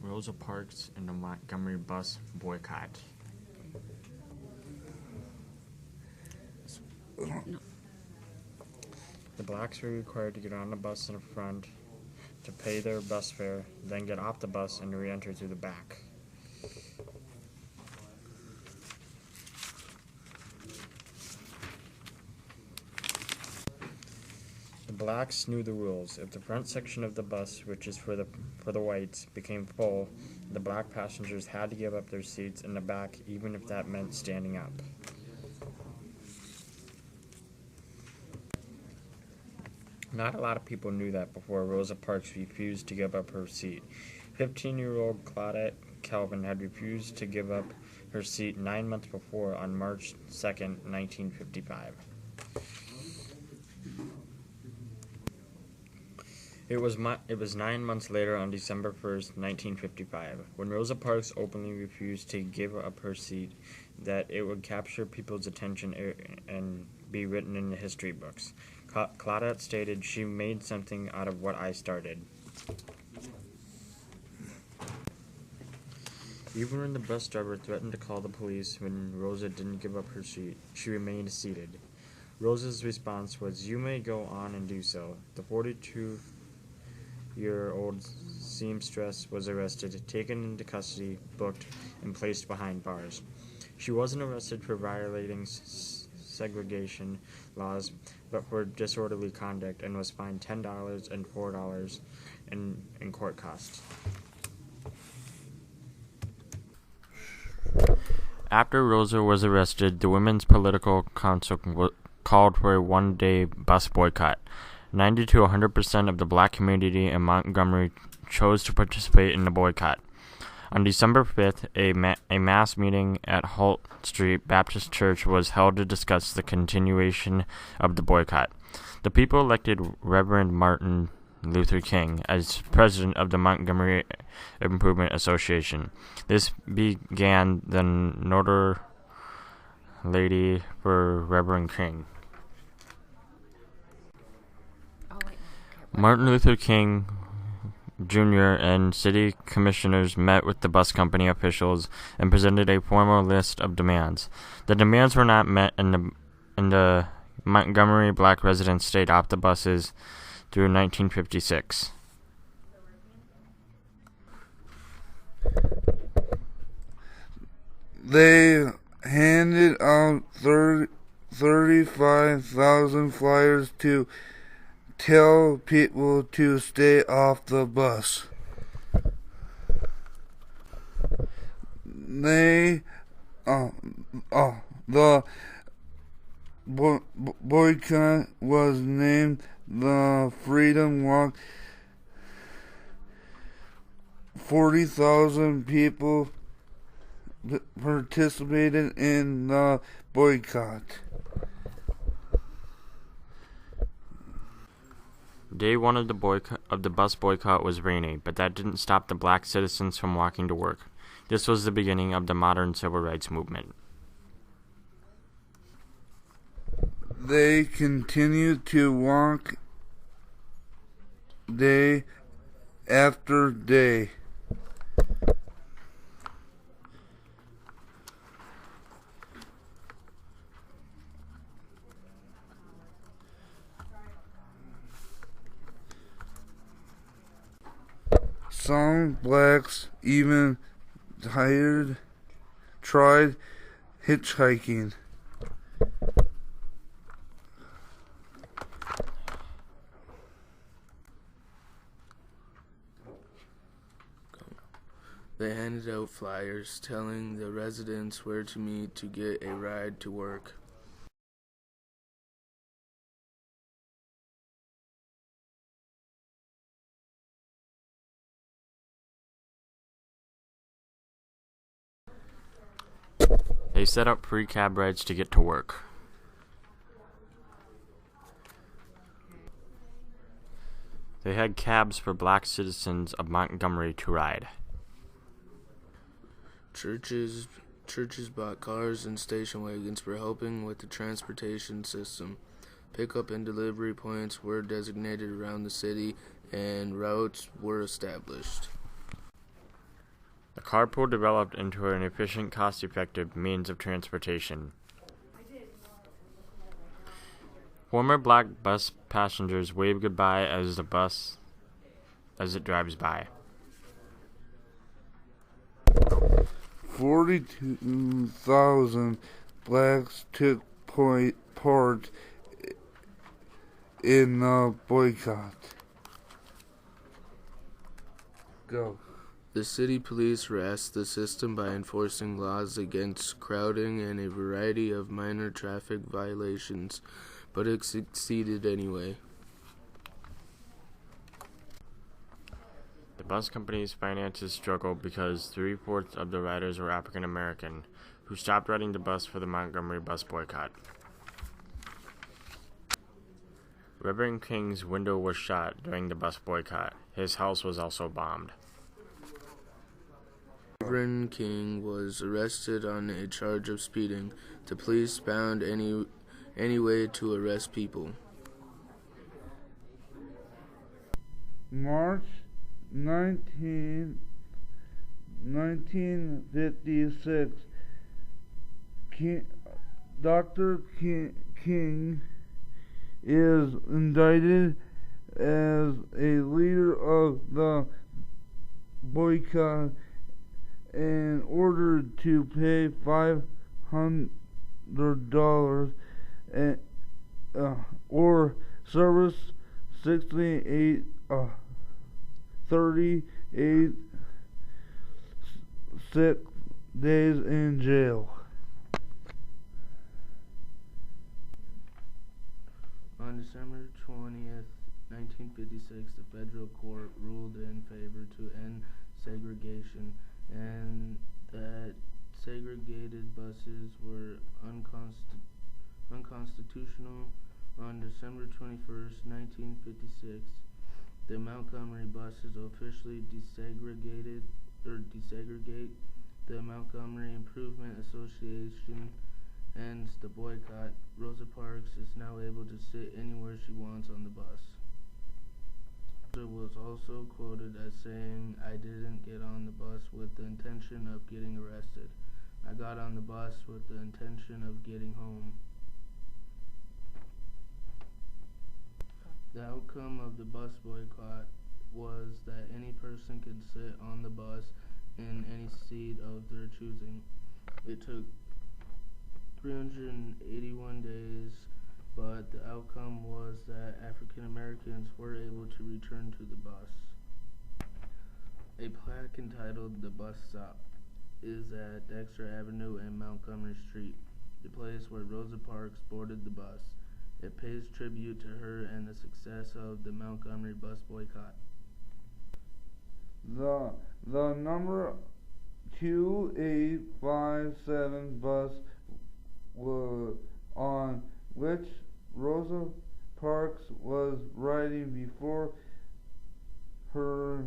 Rosa Parks and the Montgomery bus boycott. No. The blacks were required to get on the bus in front to pay their bus fare, then get off the bus and re-enter through the back. The blacks knew the rules. If the front section of the bus, which is for the whites, became full, the black passengers had to give up their seats in the back, even if that meant standing up. Not a lot of people knew that before Rosa Parks refused to give up her seat. 15-year-old Claudette Calvin had refused to give up her seat 9 months before on March 2nd, 1955. It was 9 months later, on December 1st, 1955, when Rosa Parks openly refused to give up her seat, that it would capture people's attention and be written in the history books. Claudette stated, "She made something out of what I started." Even when the bus driver threatened to call the police when Rosa didn't give up her seat, she remained seated. Rosa's response was, "You may go on and do so." The 42-year-old seamstress was arrested, taken into custody, booked, and placed behind bars. She wasn't arrested for violating segregation laws, but for disorderly conduct, and was fined $10 and $4 in court costs. After Rosa was arrested, the Women's Political Council called for a one-day bus boycott. 90 to 100% of the black community in Montgomery chose to participate in the boycott. On December 5th, a mass meeting at Holt Street Baptist Church was held to discuss the continuation of the boycott. The people elected Reverend Martin Luther King as president of the Montgomery Improvement Association. This began the notoriety for Reverend King. Martin Luther King Jr. and city commissioners met with the bus company officials and presented a formal list of demands. The demands were not met, and the Montgomery black residents stayed off the buses through 1956. They handed out 35,000 flyers to tell people to stay off the bus. The boycott was named the Freedom Walk. 40,000 people participated in the boycott. Day one of the bus boycott was rainy, but that didn't stop the black citizens from walking to work. This was the beginning of the modern civil rights movement. They continued to walk day after day. Some blacks even tried hitchhiking. They handed out flyers telling the residents where to meet to get a ride to work. They set up free cab rides to get to work. They had cabs for black citizens of Montgomery to ride. Churches bought cars and station wagons for helping with the transportation system. Pickup and delivery points were designated around the city, and routes were established. The carpool developed into an efficient, cost-effective means of transportation. Former black bus passengers wave goodbye as it drives by. 42,000 blacks took part in the boycott. Go. The city police harassed the system by enforcing laws against crowding and a variety of minor traffic violations, but it succeeded anyway. The bus company's finances struggled because 3/4 of the riders were African American, who stopped riding the bus for the Montgomery bus boycott. Reverend King's window was shot during the bus boycott. His house was also bombed. Reverend King was arrested on a charge of speeding. The police found any way to arrest people. March 1956, Dr. King is indicted as a leader of the boycott and ordered to pay $500 or service 38 6 days in jail. On December 20th, 1956, the federal court ruled in favor to end segregation and that segregated buses were unconstitutional. On December 21st, 1956, the Montgomery buses officially desegregate the Montgomery Improvement Association ends the boycott. Rosa Parks is now able to sit anywhere she wants on the bus. Rosa was also quoted as saying, "I didn't get on the bus with the intention of getting arrested. I got on the bus with the intention of getting home." The outcome of the bus boycott was that any person could sit on the bus in any seat of their choosing. It took 381 days, but the outcome was that African Americans were able to return to the bus. A plaque entitled "The Bus Stop" is at Dexter Avenue and Montgomery Street, the place where Rosa Parks boarded the bus. It pays tribute to her and the success of the Montgomery bus boycott. The number 2857 bus on which Rosa Parks was riding before her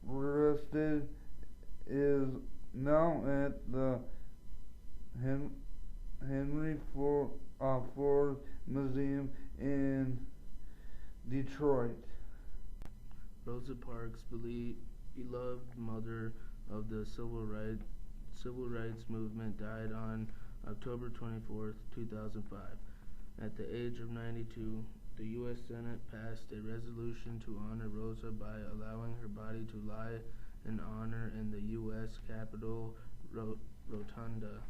arrested is now at the Henry Ford Museum in Detroit. Rosa Parks, beloved mother of the civil rights movement, died on October 24, 2005. At the age of 92, the U.S. Senate passed a resolution to honor Rosa by allowing her body to lie in honor in the U.S. Capitol Rotunda.